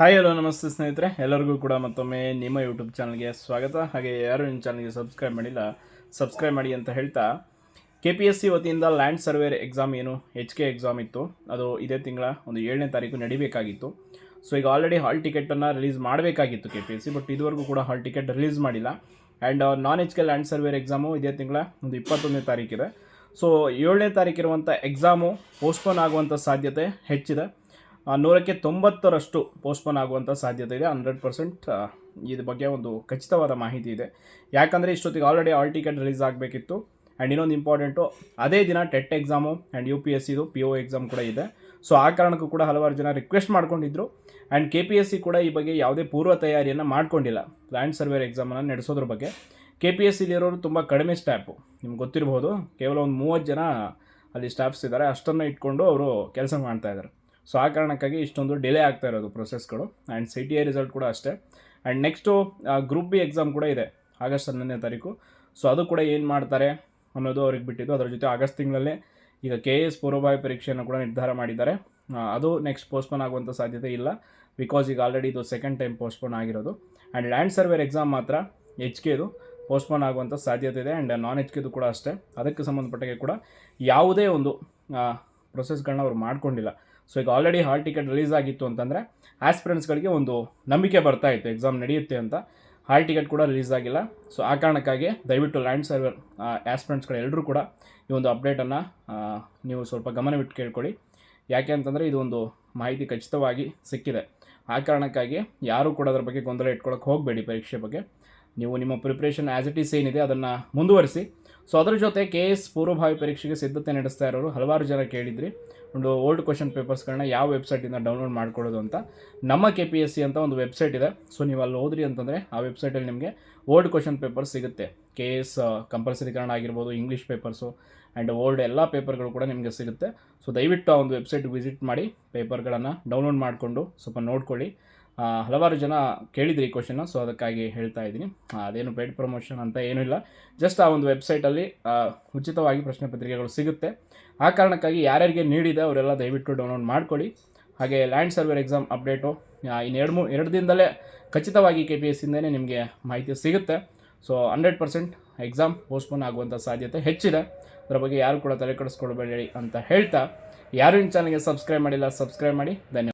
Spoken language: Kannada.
ಹಾಯ್ ಹಲೋ ನಮಸ್ತೆ ಸ್ನೇಹಿತರೆ, ಎಲ್ಲರಿಗೂ ಕೂಡ ಮತ್ತೊಮ್ಮೆ ನಿಮ್ಮ ಯೂಟ್ಯೂಬ್ ಚಾನಲ್ಗೆ ಸ್ವಾಗತ. ಹಾಗೆ ಯಾರು ನಿಮ್ಮ ಚಾನಲ್ಗೆ ಸಬ್ಸ್ಕ್ರೈಬ್ ಮಾಡಿಲ್ಲ ಸಬ್ಸ್ಕ್ರೈಬ್ ಮಾಡಿ ಅಂತ ಹೇಳ್ತಾ, KPSC ವತಿಯಿಂದ ಲ್ಯಾಂಡ್ ಸರ್ವೇರ್ ಎಕ್ಸಾಮ್ ಏನು HK ಎಕ್ಸಾಮ್ ಇತ್ತು, ಅದು ಇದೇ ತಿಂಗಳ 7ನೇ ತಾರೀಕು ನಡಿಬೇಕಾಗಿತ್ತು. ಸೊ ಈಗ ಆಲ್ರೆಡಿ ಹಾಲ್ ಟಿಕೆಟನ್ನು ರಿಲೀಸ್ ಮಾಡಬೇಕಾಗಿತ್ತು KPSC, ಬಟ್ ಇದುವರೆಗೂ ಕೂಡ ಹಾಲ್ ಟಿಕೆಟ್ ರಿಲೀಸ್ ಮಾಡಿಲ್ಲ. And non HK land surveyor exam ಇದೇ ತಿಂಗಳ 21ನೇ ತಾರೀಕಿದೆ. ಸೊ 7ನೇ ತಾರೀಕಿರುವಂಥ ಎಕ್ಸಾಮು ಪೋಸ್ಟ್ಪೋನ್ ಆಗುವಂಥ ಸಾಧ್ಯತೆ ಹೆಚ್ಚಿದೆ. 100ಕ್ಕೆ 90ರಷ್ಟು ಪೋಸ್ಟ್ಪೋನ್ ಆಗುವಂಥ ಸಾಧ್ಯತೆ ಇದೆ. 100% ಇದ್ರ ಬಗ್ಗೆ ಒಂದು ಖಚಿತವಾದ ಮಾಹಿತಿ ಇದೆ. ಯಾಕಂದರೆ ಇಷ್ಟೊತ್ತಿಗೆ ಆಲ್ರೆಡಿ ಹಾಲ್ ಟಿಕೆಟ್ ರಿಲೀಸ್ ಆಗಬೇಕಿತ್ತು. ಆ್ಯಂಡ್ ಇನ್ನೊಂದು ಇಂಪಾರ್ಟೆಂಟು, ಅದೇ ದಿನ ಟೆಟ್ ಎಕ್ಸಾಮು ಆ್ಯಂಡ್ UPSCದು PO ಎಕ್ಸಾಮ್ ಕೂಡ ಇದೆ. ಸೊ ಆ ಕಾರಣಕ್ಕೂ ಕೂಡ ಹಲವಾರು ಜನ ರಿಕ್ವೆಸ್ಟ್ ಮಾಡ್ಕೊಂಡಿದ್ರು. ಆ್ಯಂಡ್ KPSC ಕೂಡ ಈ ಬಗ್ಗೆ ಯಾವುದೇ ಪೂರ್ವ ತಯಾರಿಯನ್ನು ಮಾಡ್ಕೊಂಡಿಲ್ಲ ಲ್ಯಾಂಡ್ ಸರ್ವೇರ್ ಎಕ್ಸಾಮನ್ನು ನಡೆಸೋದ್ರ ಬಗ್ಗೆ. KPSCಲಿರೋರು ತುಂಬ ಕಡಿಮೆ ಸ್ಟಾಫು, ನಿಮ್ಗೆ ಗೊತ್ತಿರ್ಬೋದು. ಕೇವಲ ಒಂದು 30 ಜನ ಅಲ್ಲಿ ಸ್ಟಾಫ್ಸ್ ಇದ್ದಾರೆ. ಅಷ್ಟನ್ನು ಇಟ್ಕೊಂಡು ಅವರು ಕೆಲಸ ಮಾಡ್ತಾಯಿದ್ದಾರೆ. ಸೊ ಆ ಕಾರಣಕ್ಕಾಗಿ ಇಷ್ಟೊಂದು ಡಿಲೇ ಆಗ್ತಾ ಇರೋದು ಪ್ರೊಸೆಸ್ಗಳು. ಆ್ಯಂಡ್ CTI ರಿಸಲ್ಟ್ ಕೂಡ ಅಷ್ಟೇ. And next group B exam ಕೂಡ ಇದೆ ಆಗಸ್ಟ್ 11ನೇ ತಾರೀಕು. ಸೊ ಅದು ಕೂಡ ಏನು ಮಾಡ್ತಾರೆ ಅನ್ನೋದು ಅವ್ರಿಗೆ ಬಿಟ್ಟಿದ್ದು. ಅದರ ಜೊತೆ ಆಗಸ್ಟ್ ತಿಂಗಳಲ್ಲೇ ಈಗ KS ಪೂರ್ವಭಾವಿ ಪರೀಕ್ಷೆಯನ್ನು ಕೂಡ ನಿರ್ಧಾರ ಮಾಡಿದ್ದಾರೆ. ಅದು ನೆಕ್ಸ್ಟ್ ಪೋಸ್ಟ್ಪೋನ್ ಆಗುವಂಥ ಸಾಧ್ಯತೆ ಇಲ್ಲ, ಬಿಕಾಸ್ ಈಗ ಆಲ್ರೆಡಿ ಇದು ಸೆಕೆಂಡ್ ಟೈಮ್ ಪೋಸ್ಟ್ಪೋನ್ ಆಗಿರೋದು. ಆ್ಯಂಡ್ ಲ್ಯಾಂಡ್ ಸರ್ವೇರ್ ಎಕ್ಸಾಮ್ ಮಾತ್ರ HKದು ಪೋಸ್ಟ್ಪೋನ್ ಆಗುವಂಥ ಸಾಧ್ಯತೆ ಇದೆ. ಆ್ಯಂಡ್ ನಾನ್ HKದು ಕೂಡ ಅಷ್ಟೇ. ಅದಕ್ಕೆ ಸಂಬಂಧಪಟ್ಟಾಗೆ ಕೂಡ ಯಾವುದೇ ಒಂದು ಪ್ರೊಸೆಸ್ಗಳನ್ನ ಅವ್ರು ಮಾಡ್ಕೊಂಡಿಲ್ಲ. ಸೊ ಈಗ ಆಲ್ರೆಡಿ ಹಾಲ್ ಟಿಕೆಟ್ ರಿಲೀಸ್ ಆಗಿತ್ತು ಅಂತಂದರೆ ಆಸ್ಪಿರೆಂಟ್ಸ್ಗಳಿಗೆ ಒಂದು ನಂಬಿಕೆ ಬರ್ತಾ ಇತ್ತು ಎಕ್ಸಾಮ್ ನಡೆಯುತ್ತೆ ಅಂತ. ಹಾಲ್ ಟಿಕೆಟ್ ಕೂಡ ರಿಲೀಸ್ ಆಗಿಲ್ಲ. ಸೊ ಆ ಕಾರಣಕ್ಕಾಗಿ ದಯವಿಟ್ಟು ಲ್ಯಾಂಡ್ ಸರ್ವೇರ್ ಆಸ್ಪಿರೆಂಟ್ಸ್ಗಳು ಎಲ್ಲರೂ ಕೂಡ ಈ ಒಂದು ಅಪ್ಡೇಟನ್ನು ನೀವು ಸ್ವಲ್ಪ ಗಮನವಿಟ್ಟು ಕೇಳ್ಕೊಳ್ಳಿ. ಯಾಕೆ ಅಂತಂದರೆ ಇದು ಒಂದು ಮಾಹಿತಿ ಖಚಿತವಾಗಿ ಸಿಕ್ಕಿದೆ. ಆ ಕಾರಣಕ್ಕಾಗಿ ಯಾರೂ ಕೂಡ ಅದರ ಬಗ್ಗೆ ಗೊಂದಲ ಇಟ್ಕೊಳ್ಳೋಕೆ ಹೋಗಬೇಡಿ. ಪರೀಕ್ಷೆ ಬಗ್ಗೆ ನೀವು ನಿಮ್ಮ ಪ್ರಿಪ್ರೇಷನ್ ಆ್ಯಸ್ ಇಟ್ ಈಸ್ ಏನಿದೆ ಅದನ್ನು ಮುಂದುವರಿಸಿ. ಸೊ ಅದರ ಜೊತೆ KS ಪೂರ್ವಭಾವಿ ಪರೀಕ್ಷೆಗೆ ಸಿದ್ಧತೆ ನಡೆಸ್ತಾ ಇರೋರು ಹಲವಾರು ಜನ ಕೇಳಿದ್ರಿ, ಒಂದು ಓಲ್ಡ್ ಕ್ವಶನ್ ಪೇಪರ್ಸ್ಗಳನ್ನ ಯಾವ ವೆಬ್ಸೈಟಿಂದ ಡೌನ್ಲೋಡ್ ಮಾಡ್ಕೊಳ್ಳೋದು ಅಂತ. ನಮ್ಮ KPSC ಅಂತ ಒಂದು ವೆಬ್ಸೈಟ್ ಇದೆ. ಸೊ ನೀವು ಅಲ್ಲಿ ಹೋದ್ರಿ ಅಂತಂದರೆ ಆ ವೆಬ್ಸೈಟಲ್ಲಿ ನಿಮಗೆ ಓಲ್ಡ್ ಕ್ವಶನ್ ಪೇಪರ್ಸ್ ಸಿಗುತ್ತೆ. KS ಕಂಪಲ್ಸರಿ ಕನ್ನಡ ಆಗಿರ್ಬೋದು, ಇಂಗ್ಲೀಷ್ ಪೇಪರ್ಸು ಆ್ಯಂಡ್ ಓಲ್ಡ್ ಎಲ್ಲ ಪೇಪರ್ಗಳು ಕೂಡ ನಿಮಗೆ ಸಿಗುತ್ತೆ. ಸೊ ದಯವಿಟ್ಟು ಆ ಒಂದು ವೆಬ್ಸೈಟ್ಗೆ ವಿಸಿಟ್ ಮಾಡಿ ಪೇಪರ್ಗಳನ್ನು ಡೌನ್ಲೋಡ್ ಮಾಡಿಕೊಂಡು ಸ್ವಲ್ಪ ನೋಡ್ಕೊಳ್ಳಿ. ಹಲವಾರು ಜನ ಕೇಳಿದ್ರಿ ಈ ಕ್ವಶನ್ನ, ಸೊ ಅದಕ್ಕಾಗಿ ಹೇಳ್ತಾ ಇದ್ದೀನಿ. ಅದೇನು ಪೇಯ್ಡ್ ಪ್ರಮೋಷನ್ ಅಂತ ಏನೂ ಇಲ್ಲ. ಜಸ್ಟ್ ಆ ಒಂದು ವೆಬ್ಸೈಟಲ್ಲಿ ಉಚಿತವಾಗಿ ಪ್ರಶ್ನೆ ಪತ್ರಿಕೆಗಳು ಸಿಗುತ್ತೆ. ಆ ಕಾರಣಕ್ಕಾಗಿ ಯಾರ್ಯಾರಿಗೆ ನೀಡಿದೆ ಅವರೆಲ್ಲ ದಯವಿಟ್ಟು ಡೌನ್ಲೋಡ್ ಮಾಡ್ಕೊಳ್ಳಿ. ಹಾಗೆ ಲ್ಯಾಂಡ್ ಸರ್ವೇರ್ ಎಕ್ಸಾಮ್ ಅಪ್ಡೇಟು ಇನ್ನು 2 ದಿನದಲ್ಲೇ ಖಚಿತವಾಗಿ KPSCಯಿಂದನೇ ನಿಮಗೆ ಮಾಹಿತಿ ಸಿಗುತ್ತೆ. ಸೊ 100% ಎಕ್ಸಾಮ್ ಪೋಸ್ಟ್ಪೋನ್ ಆಗುವಂಥ ಸಾಧ್ಯತೆ ಹೆಚ್ಚಿದೆ. ಅದರ ಬಗ್ಗೆ ಯಾರು ಕೂಡ ತಲೆ ಕೆಡಿಸ್ಕೊಳ್ಬೇಡಿ ಅಂತ ಹೇಳ್ತಾ, ಯಾರು ನಿಮ್ಮ ಚಾನಲ್ಗೆ ಸಬ್ಸ್ಕ್ರೈಬ್ ಮಾಡಿಲ್ಲ ಸಬ್ಸ್ಕ್ರೈಬ್ ಮಾಡಿ. ಧನ್ಯವಾದ.